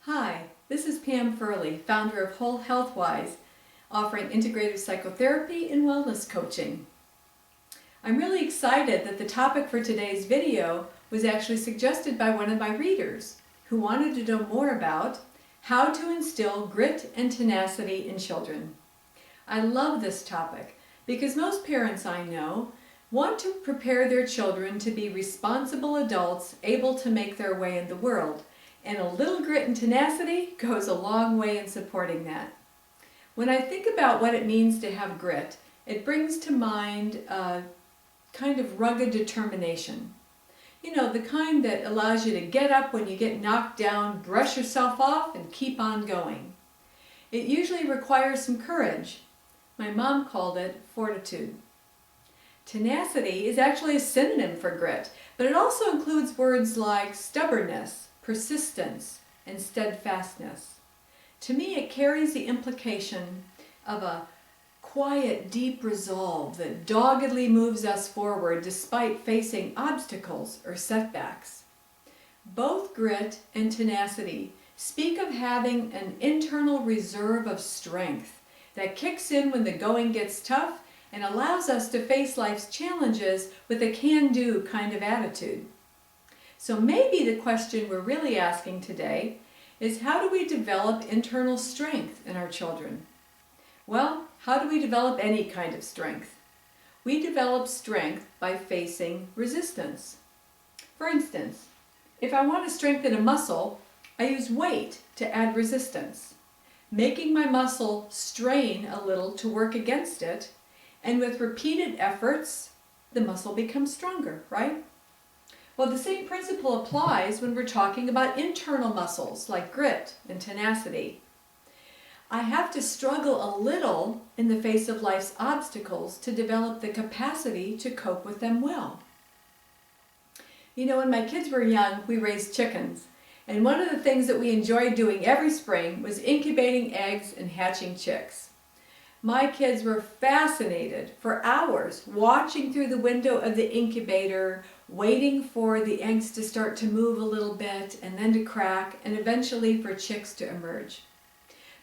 Hi, this is Pam Furley, founder of Whole Health Wise, offering integrative psychotherapy and wellness coaching. I'm really excited that the topic for today's video was actually suggested by one of my readers who wanted to know more about how to instill grit and tenacity in children. I love this topic because most parents I know want to prepare their children to be responsible adults able to make their way in the world. And a little grit and tenacity goes a long way in supporting that. When I think about what it means to have grit, it brings to mind a kind of rugged determination. You know, the kind that allows you to get up when you get knocked down, brush yourself off, and keep on going. It usually requires some courage. My mom called it fortitude. Tenacity is actually a synonym for grit, but it also includes words like stubbornness, persistence, and steadfastness. To me, it carries the implication of a quiet, deep resolve that doggedly moves us forward despite facing obstacles or setbacks. Both grit and tenacity speak of having an internal reserve of strength that kicks in when the going gets tough and allows us to face life's challenges with a can-do kind of attitude. So maybe the question we're really asking today is, how do we develop internal strength in our children? Well, how do we develop any kind of strength? We develop strength by facing resistance. For instance, if I want to strengthen a muscle, I use weight to add resistance, making my muscle strain a little to work against it, and with repeated efforts, the muscle becomes stronger, right? Well, the same principle applies when we're talking about internal muscles like grit and tenacity. I have to struggle a little in the face of life's obstacles to develop the capacity to cope with them well. You know, when my kids were young, we raised chickens, and one of the things that we enjoyed doing every spring was incubating eggs and hatching chicks. My kids were fascinated for hours watching through the window of the incubator, waiting for the eggs to start to move a little bit and then to crack and eventually for chicks to emerge.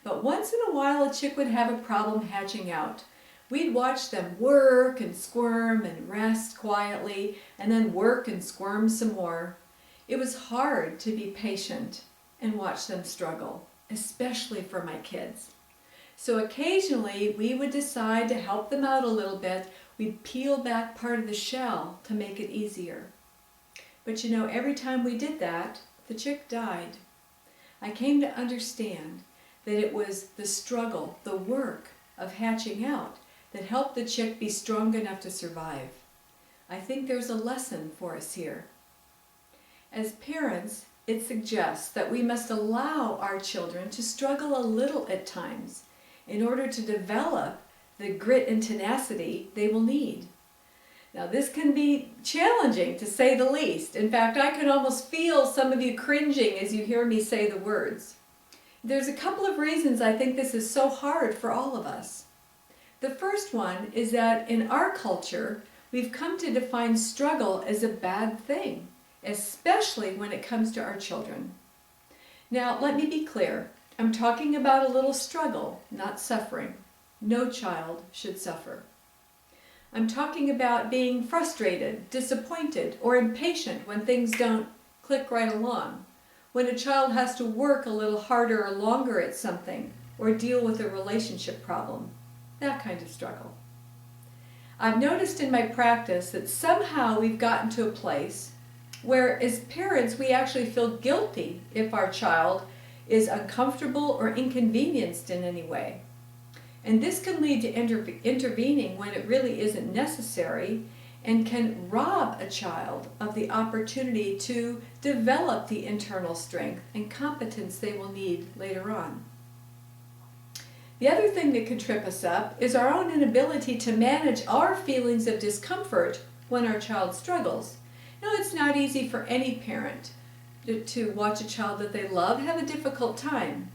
But once in a while a chick would have a problem hatching out. We'd watch them work and squirm and rest quietly and then work and squirm some more. It was hard to be patient and watch them struggle, especially for my kids. So occasionally we would decide to help them out a little bit. We'd peel back part of the shell to make it easier. But you know, every time we did that, the chick died. I came to understand that it was the struggle, the work of hatching out that helped the chick be strong enough to survive. I think there's a lesson for us here. As parents, it suggests that we must allow our children to struggle a little at times in order to develop the grit and tenacity they will need. Now, this can be challenging, to say the least. In fact, I can almost feel some of you cringing as you hear me say the words. There's a couple of reasons I think this is so hard for all of us. The first one is that in our culture, we've come to define struggle as a bad thing, especially when it comes to our children. Now, let me be clear. I'm talking about a little struggle, not suffering. No child should suffer. I'm talking about being frustrated, disappointed, or impatient when things don't click right along. When a child has to work a little harder or longer at something, or deal with a relationship problem. That kind of struggle. I've noticed in my practice that somehow we've gotten to a place where, as parents, we actually feel guilty if our child is uncomfortable or inconvenienced in any way. And this can lead to intervening when it really isn't necessary and can rob a child of the opportunity to develop the internal strength and competence they will need later on. The other thing that can trip us up is our own inability to manage our feelings of discomfort when our child struggles. Now, it's not easy for any parent to watch a child that they love have a difficult time.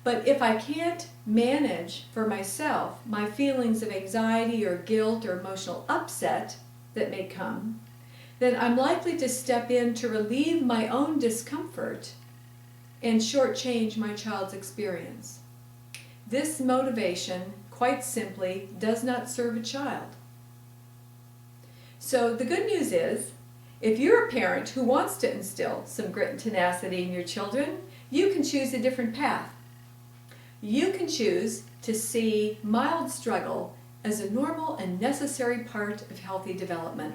But if I can't manage for myself my feelings of anxiety or guilt or emotional upset that may come, then I'm likely to step in to relieve my own discomfort and shortchange my child's experience. This motivation, quite simply, does not serve a child. So the good news is, if you're a parent who wants to instill some grit and tenacity in your children, you can choose a different path. You can choose to see mild struggle as a normal and necessary part of healthy development.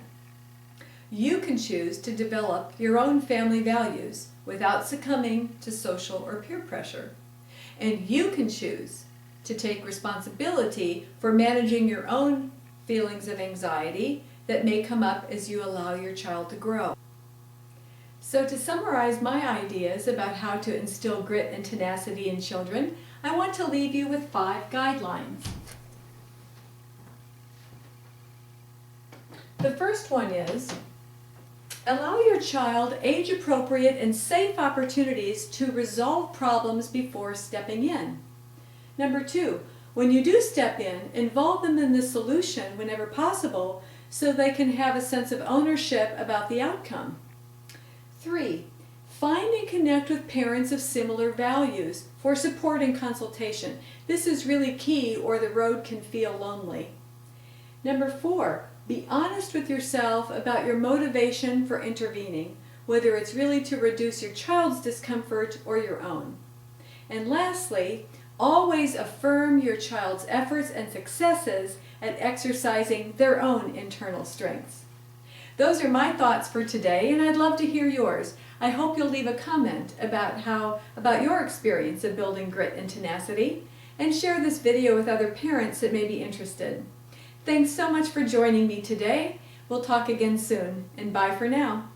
You can choose to develop your own family values without succumbing to social or peer pressure. And you can choose to take responsibility for managing your own feelings of anxiety that may come up as you allow your child to grow. So to summarize my ideas about how to instill grit and tenacity in children, I want to leave you with 5 guidelines. The first one is, allow your child age-appropriate and safe opportunities to resolve problems before stepping in. Number 2, when you do step in, involve them in the solution whenever possible so they can have a sense of ownership about the outcome. 3, find and connect with parents of similar values for support and consultation. This is really key, or the road can feel lonely. Number 4, be honest with yourself about your motivation for intervening, whether it's really to reduce your child's discomfort or your own. And lastly, always affirm your child's efforts and successes at exercising their own internal strengths. Those are my thoughts for today, and I'd love to hear yours. I hope you'll leave a comment about your experience of building grit and tenacity, and share this video with other parents that may be interested. Thanks so much for joining me today. We'll talk again soon, and bye for now.